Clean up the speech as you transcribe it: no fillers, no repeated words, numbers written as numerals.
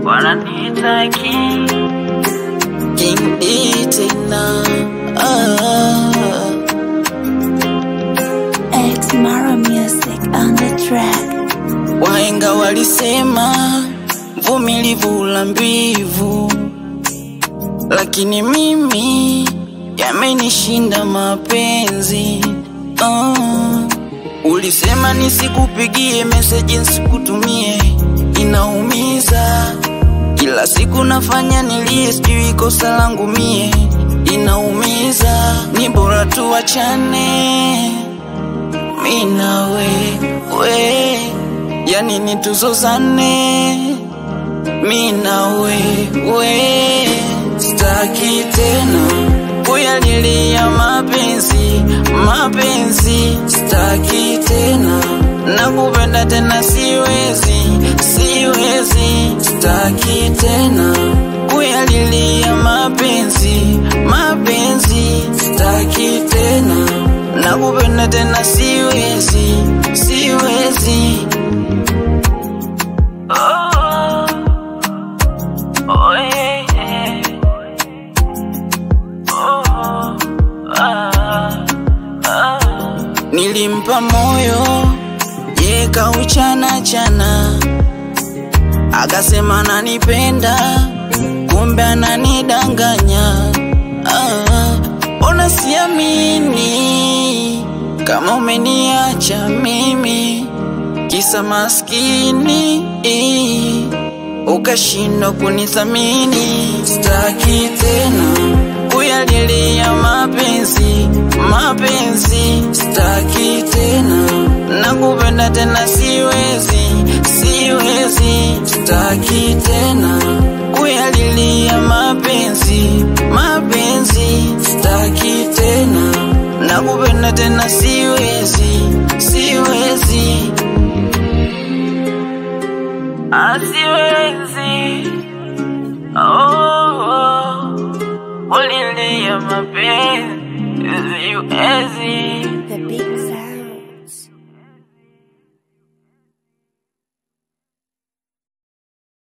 Wananitaki King Itena X Mara Music on the track. Wahenga walisema mvumilivu hula mbivu, lakini mimi yamenishinda mapenzi. Ulisema nisikupigie message nisikutumie, inaumiza. Kila siku nafanya nilie, sijui kosa langu mie, inaumiza. Ni bora tuachane mimi na wewe, yani nituzozane mimi na wewe. Sitaki tena kuyalilia mapenzi, sitaki tena. Nakupenda tena siwezi. Sitaki tena kuyalilia mapenzi, sitaki tena. Nakupenda tena siwezi. Nilimpa moyo yeka uchana, akasema ananipenda, kumbe ananidanganya. Ona siamini kama umeniacha mimi, kisa maskini ukashindwa kunithamini. Sitaki tena kuyalilia mapenzi, sitaki tena. Nakupenda tena siwezi. Sitaki tena kuyalilia mapenzi, sitaki tena. Nakupenda tena siwezi. Siwezi. Ulilia mapenzi, siwezi.